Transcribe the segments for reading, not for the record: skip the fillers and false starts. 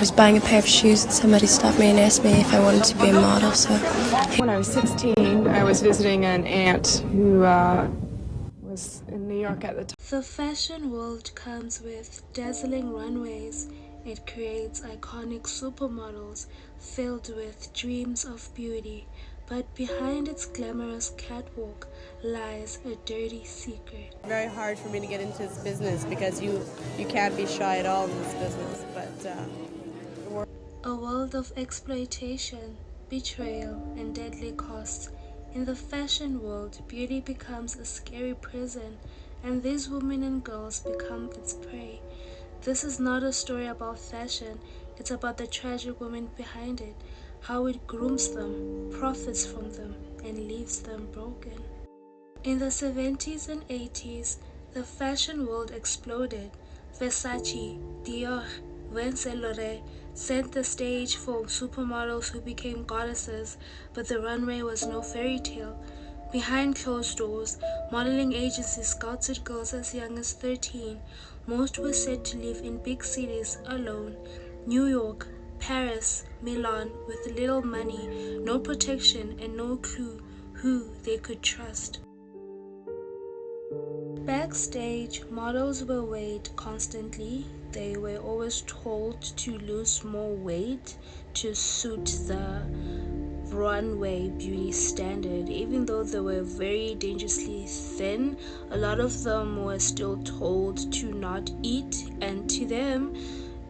was buying a pair of shoes and somebody stopped me and asked me if I wanted to be a model. So when I was 16, I was visiting an aunt who was in New York at the time. The fashion world comes with dazzling runways. It creates iconic supermodels filled with dreams of beauty. But behind its glamorous catwalk lies a dirty secret. Very hard for me to get into this business because you can't be shy at all in this business. But a world of exploitation, betrayal, and deadly costs. In the fashion world, beauty becomes a scary prison, and these women and girls become its prey. This is not a story about fashion, it's about the tragic women behind it, how it grooms them, profits from them, and leaves them broken. In the 70s and 80s, the fashion world exploded. Versace, Dior, Van Saint Laurent set the stage for supermodels who became goddesses, but the runway was no fairy tale. Behind closed doors, modeling agencies scouted girls as young as 13. Most were said to live in big cities alone. New York, Paris, Milan, with little money, no protection, and no clue who they could trust. Backstage, models were weighed constantly. They were always told to lose more weight to suit the runway beauty standard. Even though they were very dangerously thin, a lot of them were still told to not eat, and to them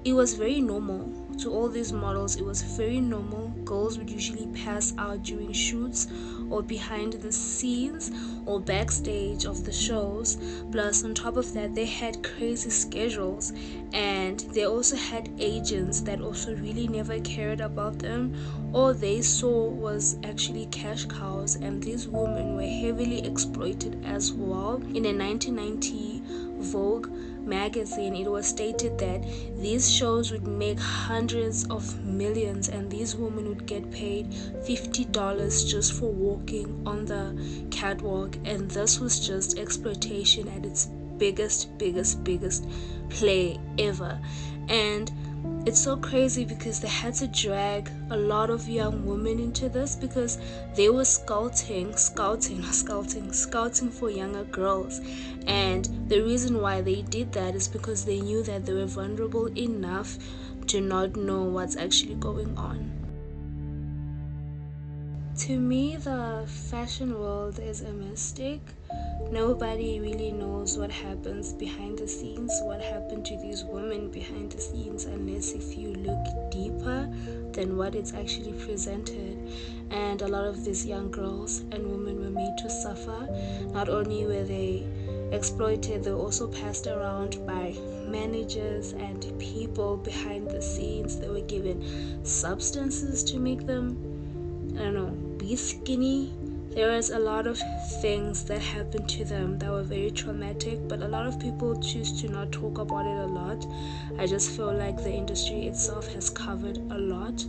it was very normal. To all these models, it was very normal. Girls would usually pass out during shoots or behind the scenes or backstage of the shows. Plus, on top of that, they had crazy schedules, and they also had agents that also really never cared about them. All they saw was actually cash cows, and these women were heavily exploited as well. In a 1990 Vogue magazine, it was stated that these shows would make hundreds of millions, and these women would get paid $50 just for walking on the catwalk. And this was just exploitation at its biggest play ever. And it's so crazy because they had to drag a lot of young women into this because they were scouting for younger girls. And the reason why they did that is because they knew that they were vulnerable enough to not know what's actually going on. To me, the fashion world is a mistake. Nobody really knows what happens behind the scenes, what happened to these women behind the scenes, unless if you look deeper than what it's actually presented. And a lot of these young girls and women were made to suffer. Not only were they exploited, they were also passed around by managers and people behind the scenes. They were given substances to make them, be skinny. There was a lot of things that happened to them that were very traumatic, but a lot of people choose to not talk about it a lot. I just feel like the industry itself has covered a lot.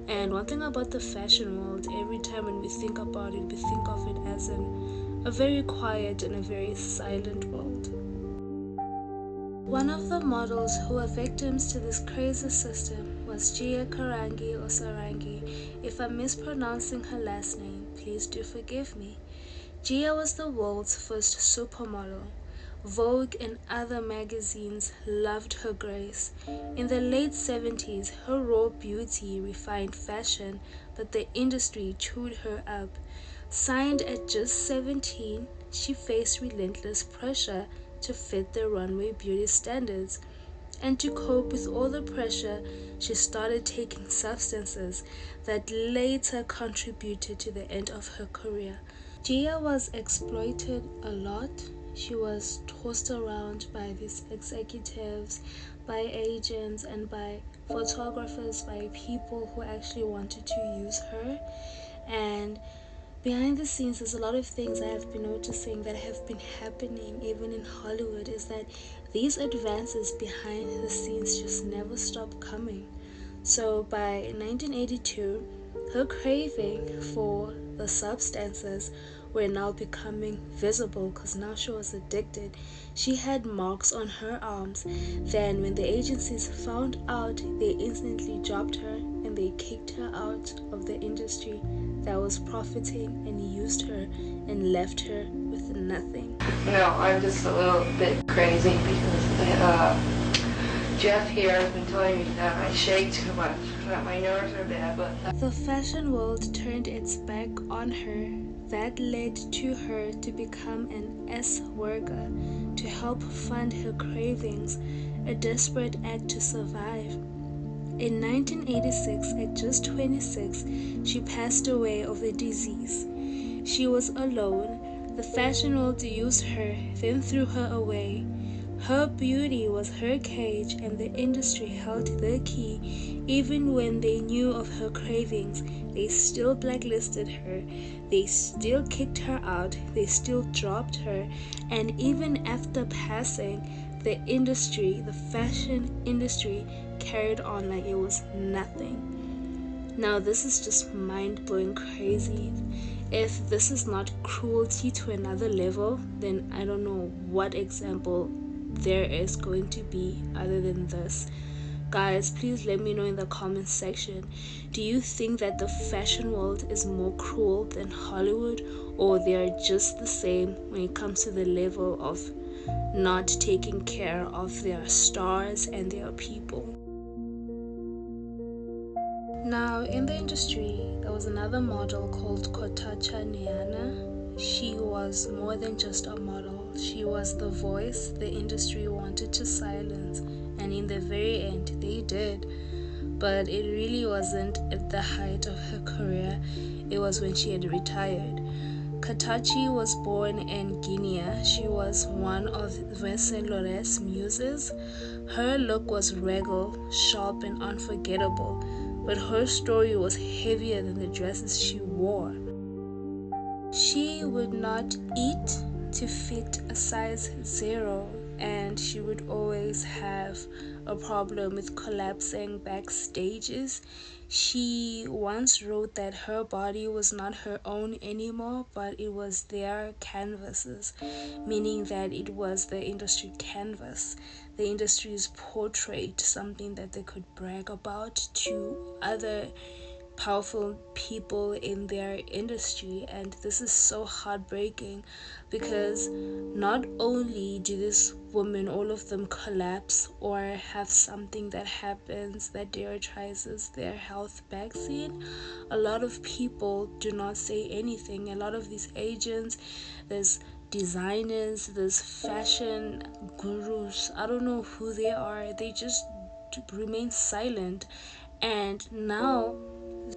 And one thing about the fashion world, every time when we think about it, we think of it as a very quiet and a very silent world. One of the models who were victims to this crazy system was Gia Karangi or Sarangi. If I'm mispronouncing her last name, please do forgive me. Gia was the world's first supermodel. Vogue and other magazines loved her grace. In the late 70s, her raw beauty refined fashion, but the industry chewed her up. Signed at just 17, she faced relentless pressure to fit the runway beauty standards. And to cope with all the pressure, she started taking substances that later contributed to the end of her career. Gia was exploited a lot. She was tossed around by these executives, by agents, and by photographers, by people who actually wanted to use her. And behind the scenes, there's a lot of things I have been noticing that have been happening even in Hollywood, is that these advances behind the scenes just never stop coming. So by 1982, her craving for the substances were now becoming visible because now she was addicted. She had marks on her arms. Then when the agencies found out, they instantly dropped her and they kicked her out of the industry that was profiting and used her and left her with nothing. No, I'm just a little bit crazy because Jeff here has been telling me that I shake too much, that my nerves are bad, but... The fashion world turned its back on her. That led to her to become an S-worker to help fund her cravings, a desperate act to survive. In 1986, at just 26, she passed away of a disease. She was alone. The fashion world used her, then threw her away. Her beauty was her cage, and the industry held the key. Even when they knew of her cravings, they still blacklisted her. They still kicked her out. They still dropped her. And even after passing, the industry, the fashion industry, carried on like it was nothing. Now, this is just mind-blowing crazy. If this is not cruelty to another level, then I don't know what example there is going to be other than this. Guys, please let me know in the comments section. Do you think that the fashion world is more cruel than Hollywood, or they are just the same when it comes to the level of not taking care of their stars and their people? Now, in the industry, there was another model called Kotacha Niana. She was more than just a model. She was the voice the industry wanted to silence, and in the very end, they did. But it really wasn't at the height of her career. It was when she had retired. Katachi was born in Guinea. She was one of Vincent Loret's muses. Her look was regal, sharp, and unforgettable, but her story was heavier than the dresses she wore. She would not eat to fit a size 0, and she would always have a problem with collapsing backstages. She once wrote that her body was not her own anymore, but it was their canvases, meaning that it was the industry canvas, the industry's portrait, something that they could brag about to other powerful people in their industry. And this is so heartbreaking because not only do these women, all of them, collapse or have something that happens that prioritizes their health backseat, a lot of people do not say anything. A lot of these agents, there's designers, there's fashion gurus, I don't know who they are, they just remain silent. And now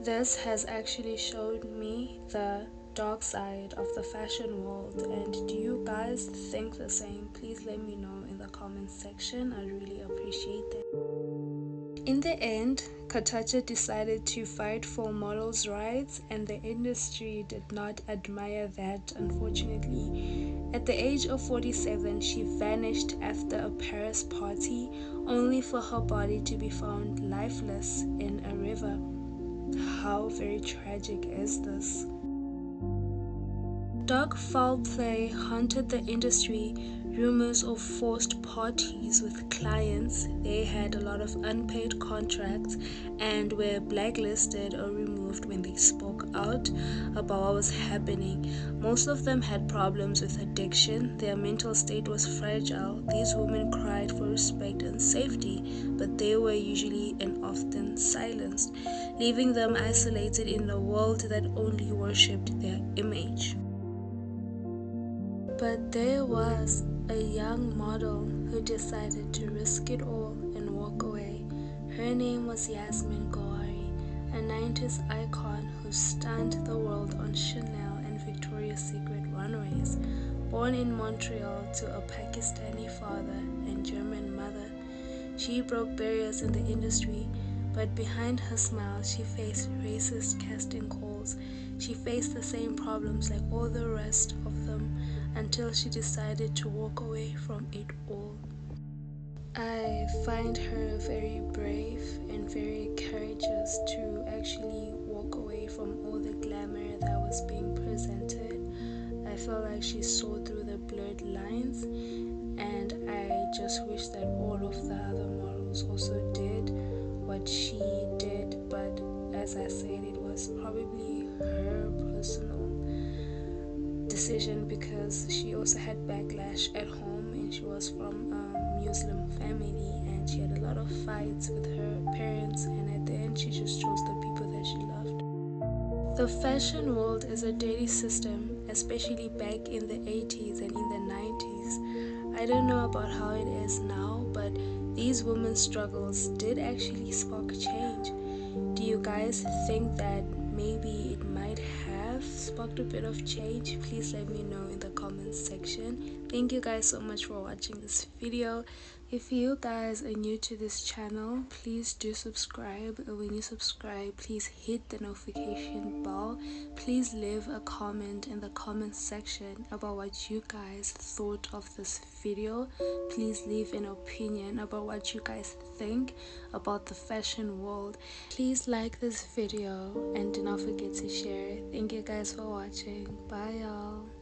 this has actually showed me the dark side of the fashion world. And do you guys think the same? Please let me know in the comments section. I really appreciate that. In the end, Katacha decided to fight for models' rights, and the industry did not admire that, unfortunately. At the age of 47, she vanished after a Paris party, only for her body to be found lifeless in a river. How very tragic is this? Dark foul play haunted the industry. Rumors of forced parties with clients. They had a lot of unpaid contracts and were blacklisted or removed when they spoke out about what was happening. Most of them had problems with addiction. Their mental state was fragile. These women cried for respect and safety, but they were usually and often silenced, leaving them isolated in a world that only worshipped their image. But there was a young model who decided to risk it all and walk away. Her name was Yasmin Gowari, a 90s icon who stunned the world on Chanel and Victoria's Secret runways. Born in Montreal to a Pakistani father and German mother, she broke barriers in the industry, but behind her smile she faced racist casting calls. She faced the same problems like all the rest of them, until she decided to walk away from it all. I find her very brave and very courageous to actually walk away from all the glamour that was being presented. just wish that all of the other models also did what she did, but as I said, it was probably her personal decision because she also had backlash at home, and she was from a Muslim family, and she had a lot of fights with her parents, and at the end she just chose the people that she loved. The fashion world is a dirty system, especially back in the 80s and in the 90s. I don't know about how it is now, but these women's struggles did actually spark change. Do you guys think that maybe it might have sparked a bit of change? Please let me know in the comments section. Thank you guys so much for watching this video. If you guys are new to this channel, please do subscribe. When you subscribe, please hit the notification bell. Please leave a comment in the comment section about what you guys thought of this video. Please leave an opinion about what you guys think about the fashion world. Please like this video and do not forget to share. Thank you guys for watching. Bye y'all.